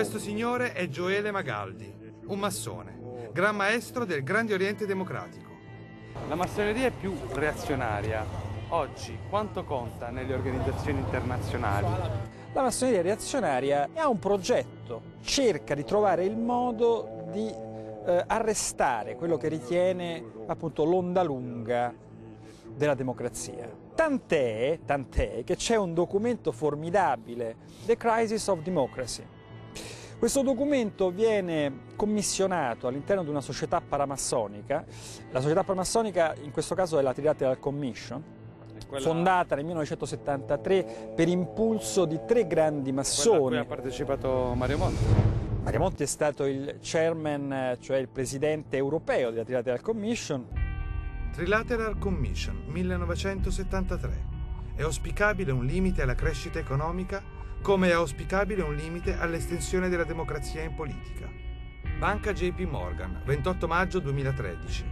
Questo signore è Gioele Magaldi, un massone, gran maestro del Grande Oriente Democratico. La massoneria è più reazionaria. Oggi quanto conta nelle organizzazioni internazionali? La massoneria reazionaria ha un progetto, cerca di trovare il modo di arrestare quello che ritiene appunto l'onda lunga della democrazia. Tant'è che c'è un documento formidabile, The Crisis of Democracy. Questo documento viene commissionato all'interno di una società paramassonica. La società paramassonica in questo caso è la Trilateral Commission, fondata nel 1973 per impulso di 3 grandi massoni. Quella a cui ha partecipato Mario Monti. Mario Monti è stato il chairman, cioè il presidente europeo della Trilateral Commission. Trilateral Commission, 1973. È auspicabile un limite alla crescita economica, come è auspicabile un limite all'estensione della democrazia in politica. Banca JP Morgan, 28 maggio 2013.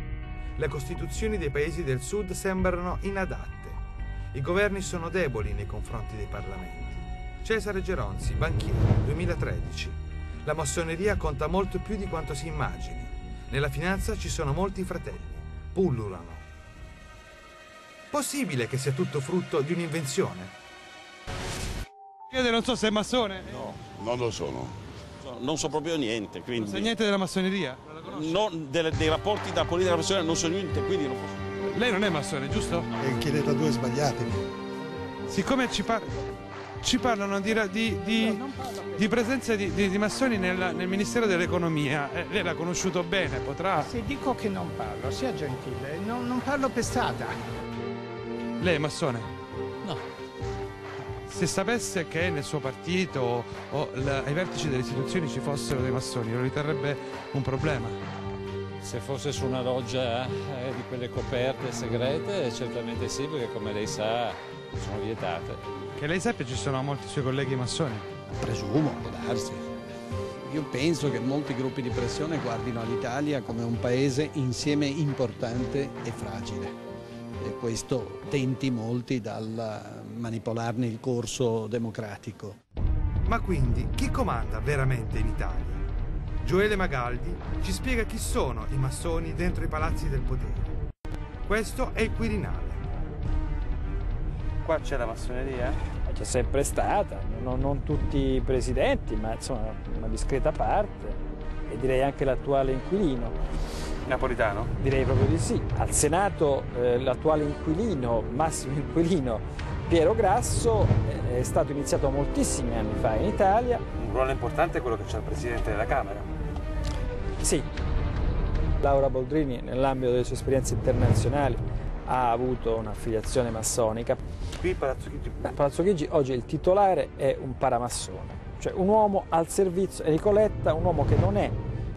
Le costituzioni dei paesi del Sud sembrano inadatte. I governi sono deboli nei confronti dei parlamenti. Cesare Geronzi, banchiere, 2013. La massoneria conta molto più di quanto si immagini. Nella finanza ci sono molti fratelli. Pullulano. Possibile che sia tutto frutto di un'invenzione? Io non so se è massone. No, non lo sono. Non so proprio niente, quindi... Non sa niente della massoneria? Dei rapporti da politica professionale non so niente, quindi non posso... Lei non è massone, giusto? Chiedete a 2 sbagliati. Siccome ci parlano di presenza di massoni nel Ministero dell'Economia, lei l'ha conosciuto bene, potrà... Se dico che non parlo, sia gentile, non parlo per strada. Lei è massone? No. Se sapesse che nel suo partito o ai vertici delle istituzioni ci fossero dei massoni, lo riterrebbe un problema? Se fosse su una loggia di quelle coperte segrete, certamente sì, perché come lei sa sono vietate. Che lei sappia ci sono molti suoi colleghi massoni? Presumo, può darsi. Io penso che molti gruppi di pressione guardino all'Italia come un paese insieme importante e fragile. E questo tenti molti dal manipolarne il corso democratico. Ma quindi chi comanda veramente in Italia? Gioele Magaldi ci spiega chi sono i massoni dentro i palazzi del potere. Questo è il Quirinale. Qua c'è la massoneria? C'è sempre stata, non tutti i presidenti, ma insomma una discreta parte, e direi anche l'attuale inquilino. Napolitano? Direi proprio di sì. Al Senato l'attuale inquilino, massimo inquilino, Piero Grasso, è stato iniziato moltissimi anni fa in Italia. Un ruolo importante è quello che c'è il Presidente della Camera. Sì. Laura Boldrini, nell'ambito delle sue esperienze internazionali, ha avuto un'affiliazione massonica. Qui Palazzo Chigi? Palazzo Chigi oggi il titolare è un paramassone, cioè un uomo al servizio, Enrico Letta, un uomo che non è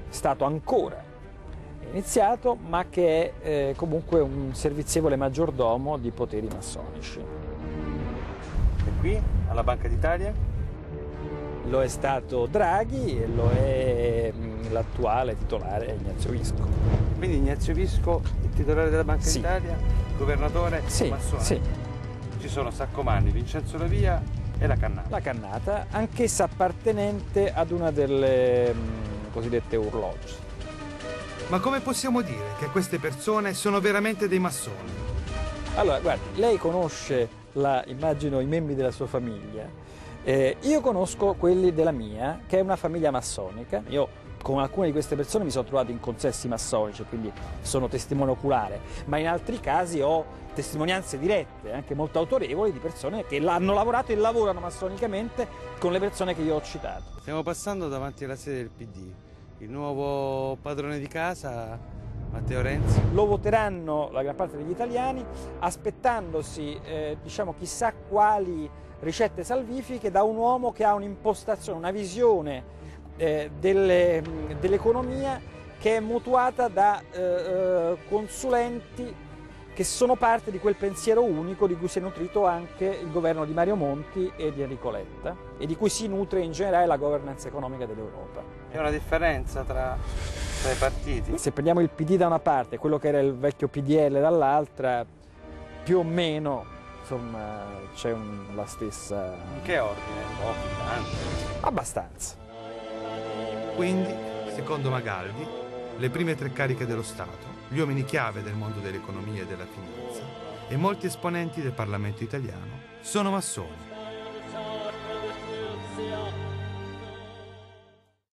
stato ancora iniziato, ma che è comunque un servizievole maggiordomo di poteri massonici. E qui, alla Banca d'Italia? Lo è stato Draghi e lo è l'attuale titolare Ignazio Visco. Quindi Ignazio Visco, il titolare della Banca d'Italia, governatore e massone? Sì. Ci sono Saccomanni, Vincenzo Lavia e la Cannata. La Cannata, anch'essa appartenente ad una delle cosiddette orlogi. Ma come possiamo dire che queste persone sono veramente dei massoni? Allora, guardi, lei conosce, immagino, i membri della sua famiglia. Io conosco quelli della mia, che è una famiglia massonica. Io con alcune di queste persone mi sono trovato in consessi massonici, quindi sono testimone oculare, ma in altri casi ho testimonianze dirette, anche molto autorevoli, di persone che hanno lavorato e lavorano massonicamente con le persone che io ho citato. Stiamo passando davanti alla sede del PD. Il nuovo padrone di casa, Matteo Renzi. Lo voteranno la gran parte degli italiani, aspettandosi diciamo chissà quali ricette salvifiche da un uomo che ha un'impostazione, una visione dell'economia che è mutuata da consulenti che sono parte di quel pensiero unico di cui si è nutrito anche il governo di Mario Monti e di Enrico Letta e di cui si nutre in generale la governance economica dell'Europa. C'è una differenza tra i partiti? Se prendiamo il PD da una parte e quello che era il vecchio PDL dall'altra, più o meno insomma c'è la stessa... In che ordine? Tanto. Abbastanza. Quindi, secondo Magaldi, le prime 3 cariche dello Stato, gli uomini chiave del mondo dell'economia e della finanza e molti esponenti del Parlamento italiano sono massoni.